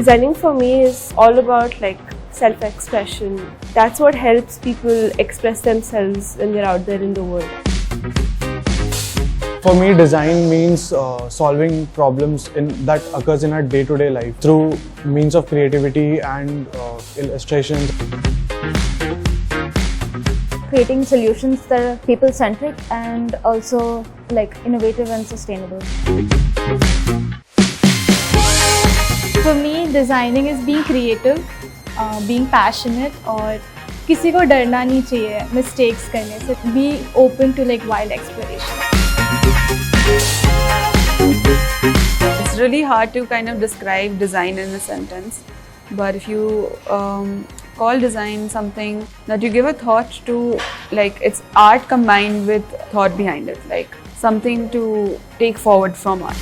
Designing for me is all about like self-expression. That's what helps people express themselves when they're out there in the world. For me, design means solving problems that occurs in our day-to-day life through means of creativity and illustrations. Creating solutions that are people-centric and also like innovative and sustainable. For me, designing is being creative, being passionate और किसी को डरना नहीं चाहिए mistakes करने से. Be open to like wild exploration. It's really hard to kind of describe design in a sentence, but if you call design something that you give a thought to, like it's art combined with thought behind it, like something to take forward from art.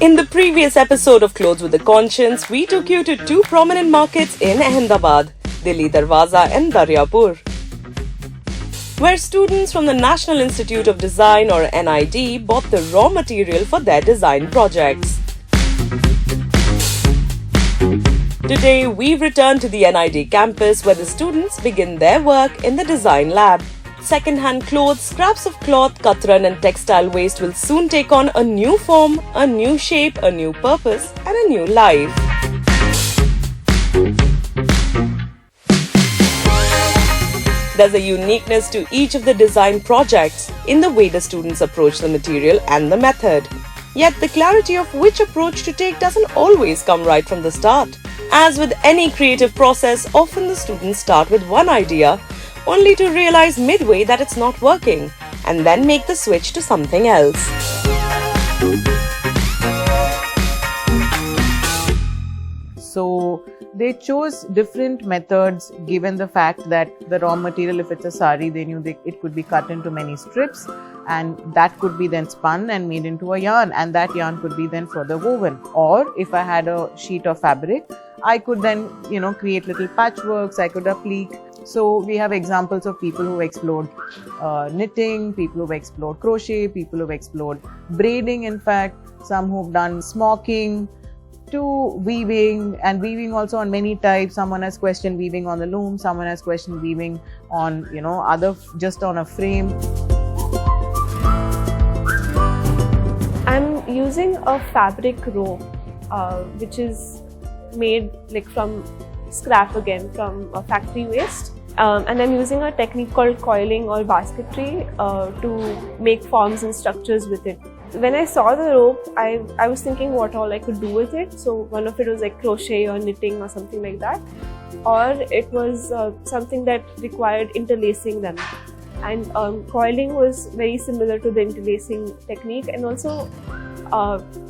In the previous episode of Clothes with a Conscience, we took you to two prominent markets in Ahmedabad, Delhi Darwaza and Daryapur, where students from the National Institute of Design or NID bought the raw material for their design projects. Today, we've returned to the NID campus where the students begin their work in the design lab. Second-hand clothes, scraps of cloth, katran and textile waste will soon take on a new form, a new shape, a new purpose and a new life. There's a uniqueness to each of the design projects in the way the students approach the material and the method. Yet the clarity of which approach to take doesn't always come right from the start. As with any creative process, often the students start with one idea only to realize midway that it's not working and then make the switch to something else. So they chose different methods given the fact that the raw material, if it's a sari, they knew it could be cut into many strips and that could be then spun and made into a yarn, and that yarn could be then further woven. Or if I had a sheet of fabric, I could then create little patchworks, I could applique. So we have examples of people who explored knitting, people who've explored crochet, people who've explored braiding, in fact, some who've done smocking, to weaving, and weaving also on many types. Someone has questioned weaving on the loom, someone has questioned weaving on, just on a frame. I'm using a fabric rope, which is made like from scrap again, from factory waste. And I'm using a technique called coiling or basketry to make forms and structures with it. When I saw the rope, I was thinking what all I could do with it. So one of it was like crochet or knitting or something like that. Or it was something that required interlacing them. And coiling was very similar to the interlacing technique, and also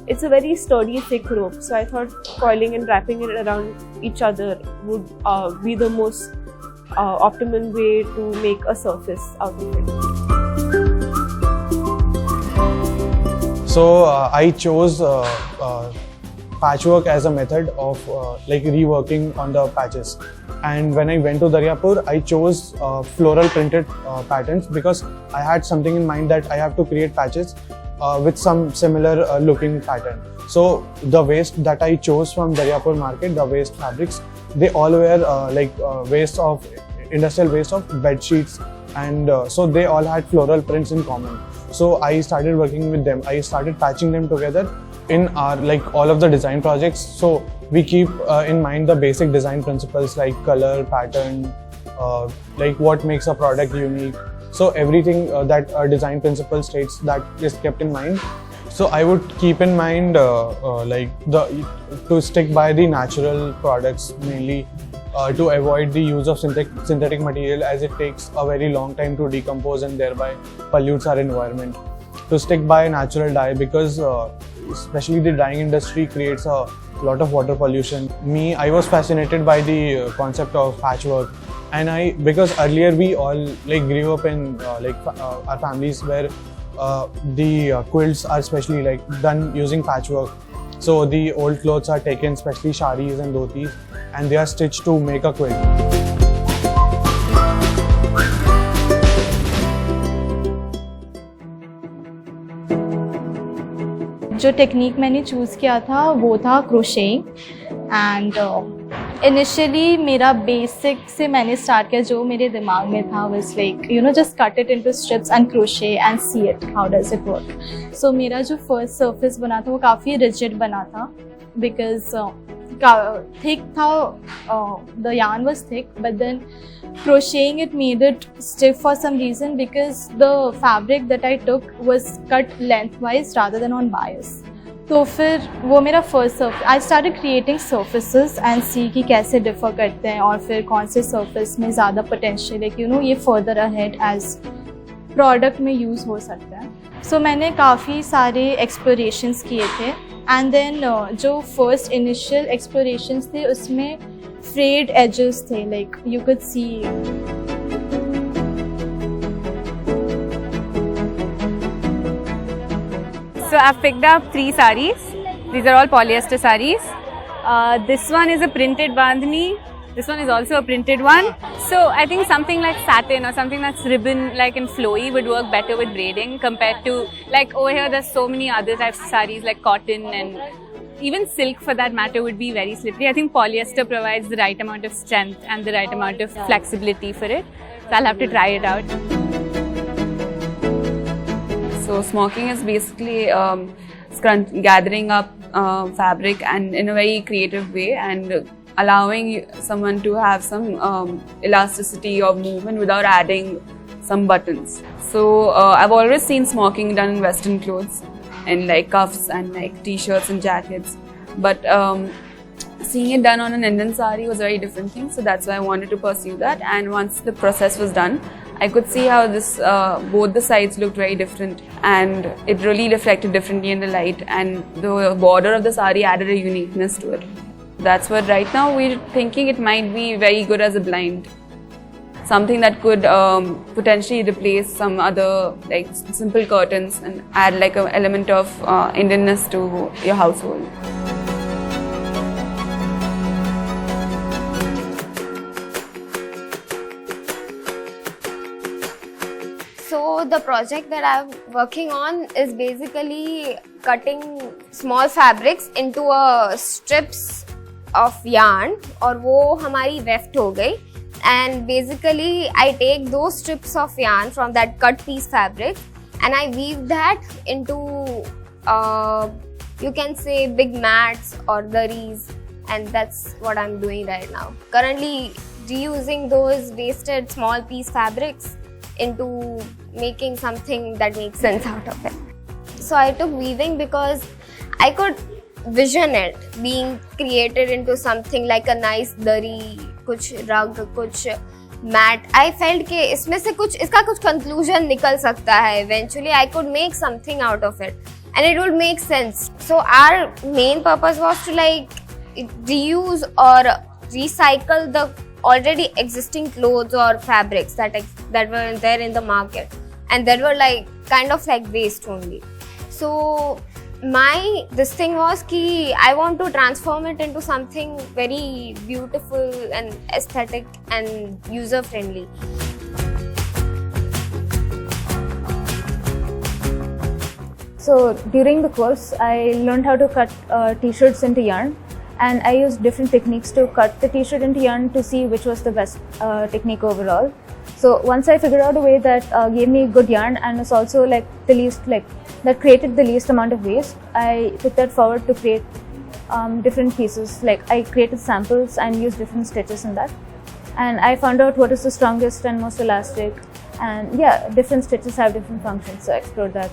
it's a very sturdy, thick rope. So I thought coiling and wrapping it around each other would be the most optimal way to make a surface out of it. So I chose patchwork as a method of reworking on the patches. And when I went to Daryapur, I chose floral printed patterns because I had something in mind that I have to create patches with some similar looking pattern. So the waste that I chose from Daryapur market, the waste fabrics, they all were waste of industrial waste of bed sheets, and so they all had floral prints in common. So I started working with them. I started patching them together in our all of the design projects. So we keep in mind the basic design principles like color, pattern, what makes a product unique. So everything that a design principle states, that is kept in mind. So I would keep in mind to stick by the natural products mainly, to avoid the use of synthetic material, as it takes a very long time to decompose and thereby pollutes our environment. To stick by natural dye, because especially the dyeing industry creates a lot of water pollution. I was fascinated by the concept of patchwork, and because earlier we all grew up in our families where the quilts are especially done using patchwork. So the old clothes are taken, especially saris and dhotis, and they are stitched to make a quilt. जो technique मैंने choose किया था वो था क्रोशेइंग and initially मेरा basic से मैंने start किया, जो मेरे दिमाग में था was like just cut it into strips and crochet and see it how does it work. So मेरा जो फर्स्ट सरफेस बना था वो काफ़ी रिजिड बना था because thick था, the yarn was thick, but then crocheting it made it stiff for some reason because the fabric that I took was cut lengthwise rather than on bias. तो फिर वो मेरा first surf I started creating surfaces and see कि कैसे differ करते हैं और फिर कौन से सर्फेस में ज़्यादा पोटेंशियल है कि ये फर्दर अहेड एज प्रोडक्ट में यूज़ हो सकता है। सो मैंने काफ़ी सारे एक्सप्लोरेशंस किए थे एंड देन जो फर्स्ट इनिशियल एक्सप्लोरेशंस थे उसमें फ्रेड एजेस थे, like you could see. So I've picked up 3 sarees. These are all polyester sarees. This one is a printed bandhani. This one is also a printed one. So I think something like satin or something that's ribbon like and flowy would work better with braiding compared to like over here there's so many other types of sarees like cotton and even silk for that matter would be very slippery. I think polyester provides the right amount of strength and the right amount of flexibility for it. So I'll have to try it out. So smocking is basically gathering up fabric and in a very creative way and allowing someone to have some elasticity of movement without adding some buttons. So I've always seen smocking done in Western clothes and like cuffs and like t-shirts and jackets, but seeing it done on an Indian sari was a very different thing. So that's why I wanted to pursue that. And once the process was done, I could see how this both the sides looked very different and it really reflected differently in the light, and the border of the sari added a uniqueness to it. That's what right now we're thinking it might be very good as a blind. Something that could potentially replace some other like simple curtains and add like an element of Indianness to your household. So the project that I'm working on is basically cutting small fabrics into strips of yarn और वो हमारी weft हो गई, and basically I take those strips of yarn from that cut piece fabric and I weave that into you can say big mats or dharis, and that's what I'm doing right now. Currently reusing those wasted small piece fabrics into making something that makes sense out of it. So I took weaving because I could vision it being created into something like a nice dari, कुछ rug, कुछ mat. I felt कि इसमें से कुछ इसका कुछ conclusion निकल सकता है. Eventually I could make something out of it and it would make sense. So our main purpose was to like reuse or recycle the already existing clothes or fabrics that were there in the market and that were like kind of like waste only. So this thing was ki I want to transform it into something very beautiful and aesthetic and user friendly. So during the course I learned how to cut t-shirts into yarn, and I used different techniques to cut the t-shirt into yarn to see which was the best technique overall. So once I figured out a way that gave me good yarn and was also like the least that created the least amount of waste, I took that forward to create different pieces. Like I created samples and used different stitches in that, and I found out what is the strongest and most elastic, and yeah, different stitches have different functions, so I explored that.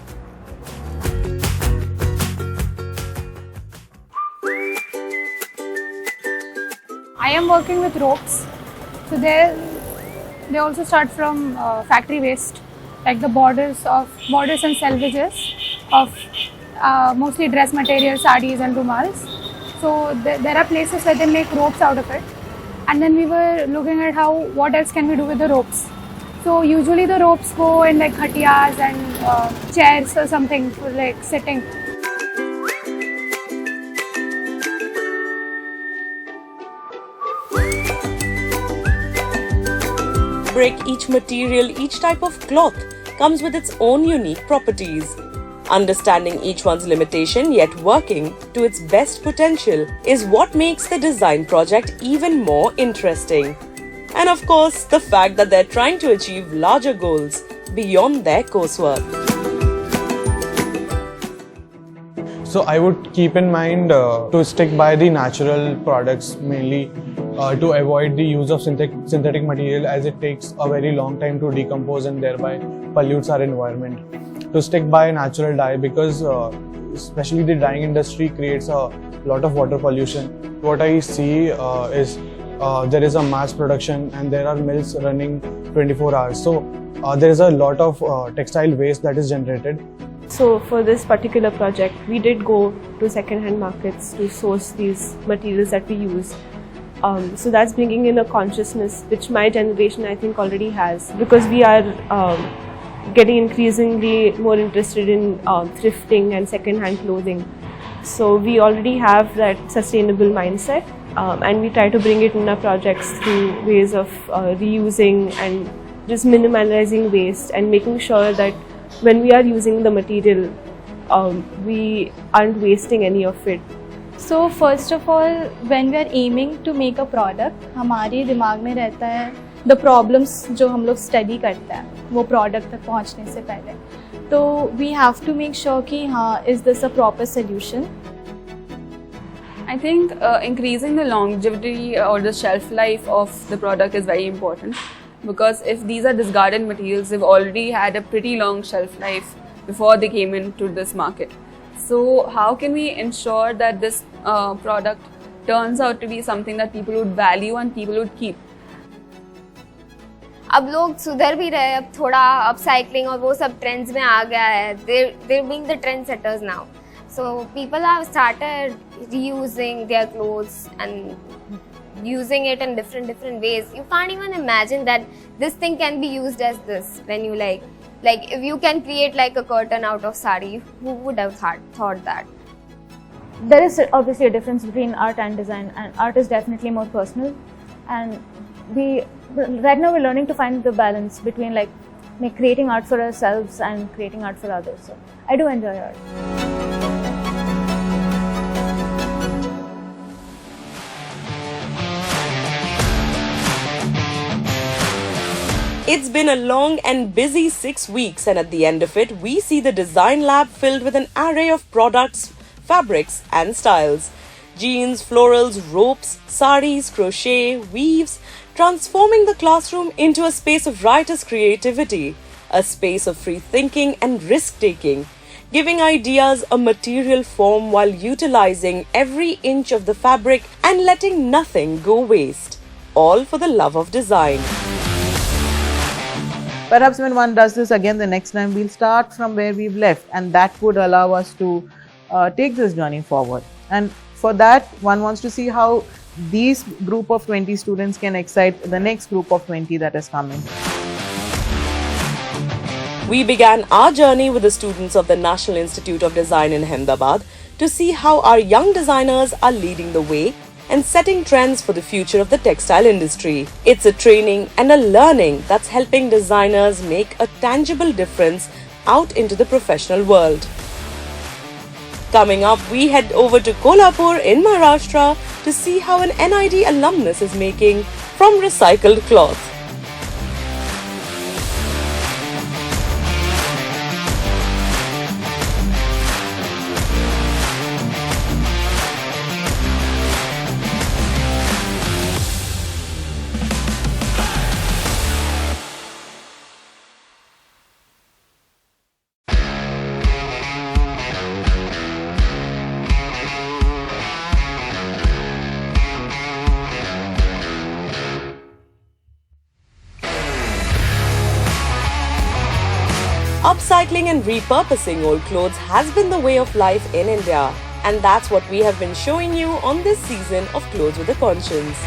I am working with ropes, so they also start from factory waste, like the borders and selvages of mostly dress materials, sarees and rumals. So there are places where they make ropes out of it, and then we were looking at what else can we do with the ropes. So usually the ropes go in like khatiyas and chairs or something for like sitting. Break each material, each type of cloth comes with its own unique properties. Understanding each one's limitation yet working to its best potential is what makes the design project even more interesting. And of course, the fact that they're trying to achieve larger goals beyond their coursework. So I would keep in mind to stick by the natural products mainly, to avoid the use of synthetic material, as it takes a very long time to decompose and thereby pollutes our environment. To stick by natural dye, because especially the dyeing industry creates a lot of water pollution. What I see is there is a mass production and there are mills running 24 hours. So there is a lot of textile waste that is generated. So for this particular project, we did go to second-hand markets to source these materials that we use. So that's bringing in a consciousness which my generation I think already has, because we are getting increasingly more interested in thrifting and second-hand clothing. So we already have that sustainable mindset, and we try to bring it in our projects through ways of reusing and just minimalizing waste and making sure that when we are using the material, we aren't wasting any of it. So first of all, when we are aiming to make a product, हमारे दिमाग में रहता है the problems जो हम लोग study करते हैं वो product तक पहुँचने से पहले. तो we have to make sure कि हाँ, is this a proper solution? I think increasing the longevity or the shelf life of the product is very important, because if these are discarded materials, they've already had a pretty long shelf life before they came into this market. So how can we ensure that this product turns out to be something that people would value and people would keep? अब लोग सुधर भी रहे, अब थोड़ा upcycling और वो सब ट्रेंड्स में आ गया है. They're being the trendsetters now. So people have started reusing their clothes and using it in different ways. You can't even imagine that this thing can be used as this. When you like if you can create like a curtain out of sari, who would have thought that? There is obviously a difference between art and design, and art is definitely more personal. And right now we're learning to find the balance between like creating art for ourselves and creating art for others. So I do enjoy art. It's been a long and busy 6 weeks, and at the end of it, we see the design lab filled with an array of products, fabrics and styles. Jeans, florals, ropes, saris, crochet, weaves, transforming the classroom into a space of writer's creativity, a space of free thinking and risk-taking, giving ideas a material form while utilizing every inch of the fabric and letting nothing go waste. All for the love of design. Perhaps when one does this again the next time, we'll start from where we've left, and that would allow us to take this journey forward. And for that, one wants to see how these group of 20 students can excite the next group of 20 that is coming. We began our journey with the students of the National Institute of Design in Ahmedabad to see how our young designers are leading the way and setting trends for the future of the textile industry. It's a training and a learning that's helping designers make a tangible difference out into the professional world. Coming up, we head over to Kolhapur in Maharashtra to see how an NID alumnus is making from recycled cloth. Upcycling and repurposing old clothes has been the way of life in India, and that's what we have been showing you on this season of Clothes with a Conscience.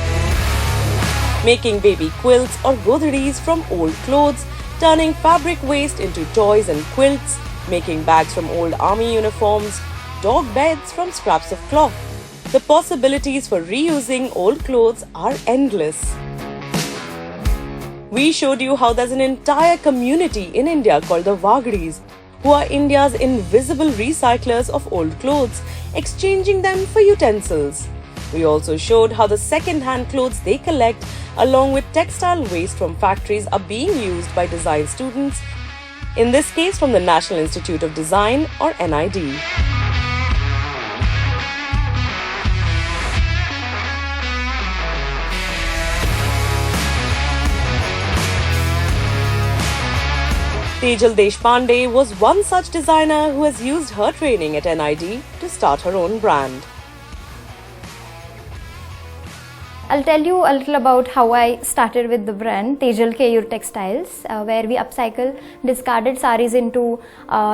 Making baby quilts or godhris from old clothes, turning fabric waste into toys and quilts, making bags from old army uniforms, dog beds from scraps of cloth. The possibilities for reusing old clothes are endless. We showed you how there's an entire community in India called the Wagris, who are India's invisible recyclers of old clothes, exchanging them for utensils. We also showed how the second-hand clothes they collect, along with textile waste from factories, are being used by design students, in this case from the National Institute of Design or NID. Tejal Deshpande was one such designer who has used her training at NID to start her own brand. I'll tell you a little about how I started with the brand Tejal Textiles, where we upcycle discarded saris into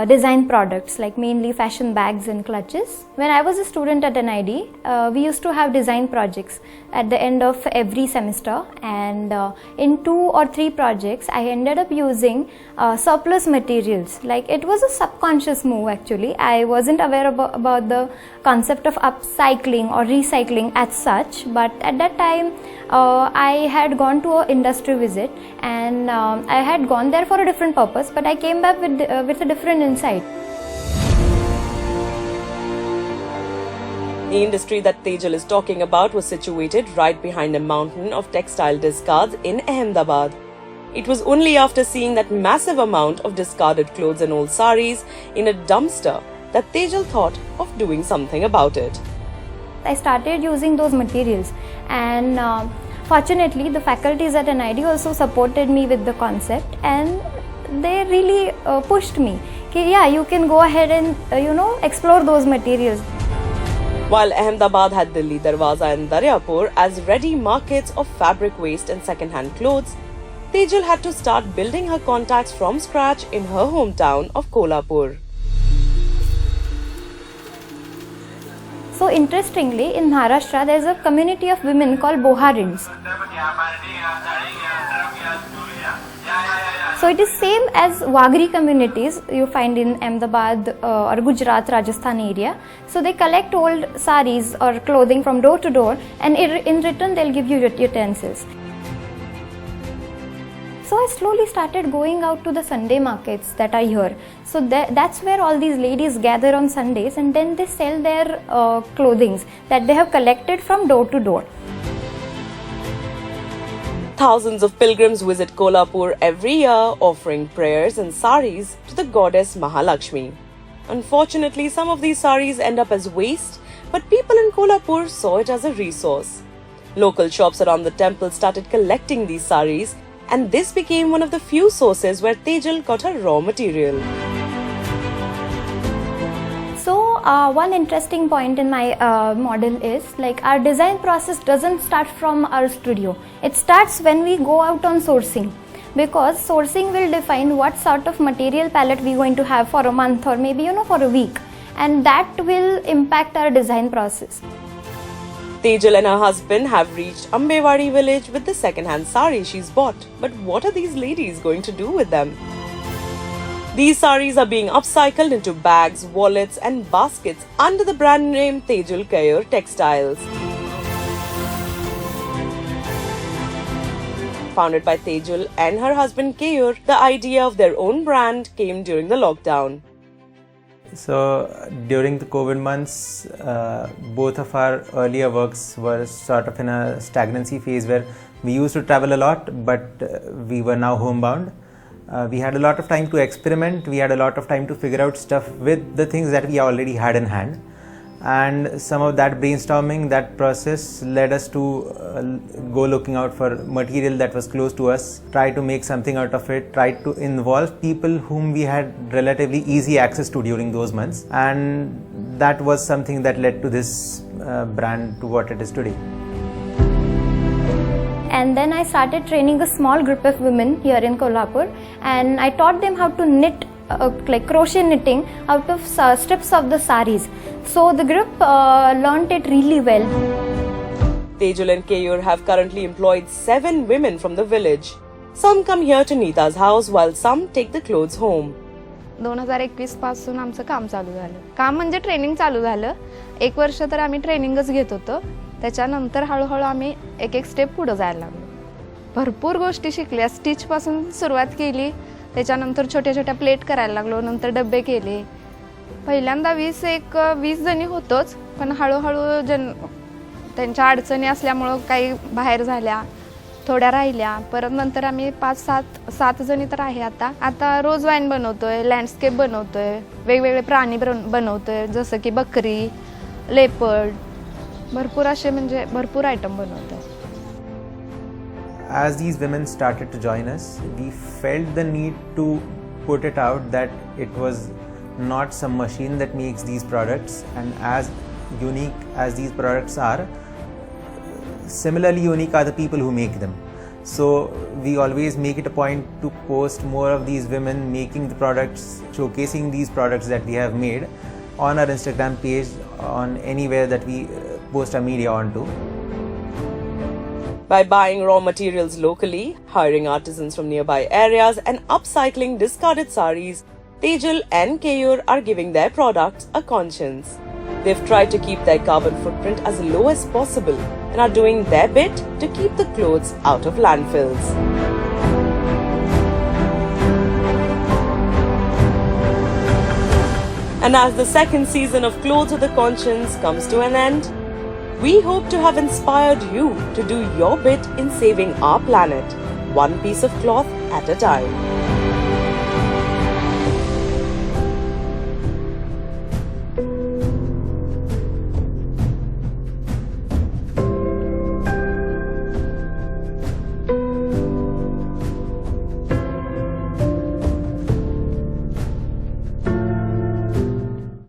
design products like mainly fashion bags and clutches. When I was a student at NID, we used to have design projects at the end of every semester, and in 2 or 3 projects I ended up using surplus materials. Like, it was a subconscious move actually. I wasn't aware about the concept of upcycling or recycling as such, but at that time I had gone to an industry visit, and I had gone there for a different purpose, but I came back with a different insight. The industry that Tejal is talking about was situated right behind a mountain of textile discards in Ahmedabad. It was only after seeing that massive amount of discarded clothes and old saris in a dumpster that Tejal thought of doing something about it. I started using those materials, and fortunately the faculties at NID also supported me with the concept, and they really pushed me. Okay, yeah, you can go ahead and explore those materials. While Ahmedabad had Delhi Darwaza and Daryapur as ready markets of fabric waste and second-hand clothes, Tejal had to start building her contacts from scratch in her hometown of Kolhapur. So interestingly, in Maharashtra there is a community of women called Boharins. So it is same as Wagri communities you find in Ahmedabad or Gujarat, Rajasthan area. So they collect old saris or clothing from door to door, and in return they'll give you utensils. So I slowly started going out to the Sunday markets that are here. So that's where all these ladies gather on Sundays, and then they sell their clothings that they have collected from door to door. Thousands of pilgrims visit Kolhapur every year, offering prayers and saris to the goddess Mahalakshmi. Unfortunately, some of these saris end up as waste, but people in Kolhapur saw it as a resource. Local shops around the temple started collecting these saris, and this became one of the few sources where Tejal got her raw material. So one interesting point in my model is, like, our design process doesn't start from our studio. It starts when we go out on sourcing, because sourcing will define what sort of material palette we're going to have for a month or maybe for a week, and that will impact our design process. Tejal and her husband have reached Ambewadi village with the second-hand sari she's bought. But what are these ladies going to do with them? These saris are being upcycled into bags, wallets and baskets under the brand name Tejal Textiles. Founded by Tejal and her husband Keyur, the idea of their own brand came during the lockdown. So during the COVID months, both of our earlier works were sort of in a stagnancy phase where we used to travel a lot, but we were now homebound. We had a lot of time to experiment, we had a lot of time to figure out stuff with the things that we already had in hand. And some of that brainstorming, that process led us to go looking out for material that was close to us, try to make something out of it, try to involve people whom we had relatively easy access to during those months. And that was something that led to this brand to what it is today. And then I started training a small group of women here in Kolhapur, and I taught them how to knit, like crochet knitting out of strips of the saris. So the group learnt it really well. Tejal and Keyur have currently employed 7 women from the village. Some come here to Nita's house while some take the clothes home. 2021 पासून आमचं काम चालू झालं. काम म्हणजे training चालू झालं. 1 वर्ष तर आम्ही ट्रेनिंगच घेत होतो. त्याच्यानंतर हळूहळू आम्ही एक स्टेप पुढे जायला लागलो. भरपूर गोष्टी शिकल्या. स्टिच पासून सुरुवात केली त्याच्यानंतर छोट्या छोट्या प्लेट करायला लागलो, नंतर डबे केले. पहिल्यांदा 20 जणी होतोच, पण हळूहळू त्यांच्या अडचणी असल्यामुळं काही बाहेर झाल्या, थोड्या राहिल्या. परत नंतर आम्ही 5-7 जणी तर आहे आता रोज वाईन बनवतोय, लँडस्केप बनवतोय, वेगवेगळे प्राणी बनवतोय, जसं की बकरी, लेपर्ड, भरपूर असे म्हणजे भरपूर आयटम बनवतोय. As these women started to join us, we felt the need to put it out that it was not some machine that makes these products, and as unique as these products are, similarly unique are the people who make them. So we always make it a point to post more of these women making the products, showcasing these products that we have made on our Instagram page, on anywhere that we post our media onto. By buying raw materials locally, hiring artisans from nearby areas and upcycling discarded saris, Tejal and Keyur are giving their products a conscience. They've tried to keep their carbon footprint as low as possible and are doing their bit to keep the clothes out of landfills. And as the second season of Clothes with a Conscience comes to an end, we hope to have inspired you to do your bit in saving our planet, one piece of cloth at a time.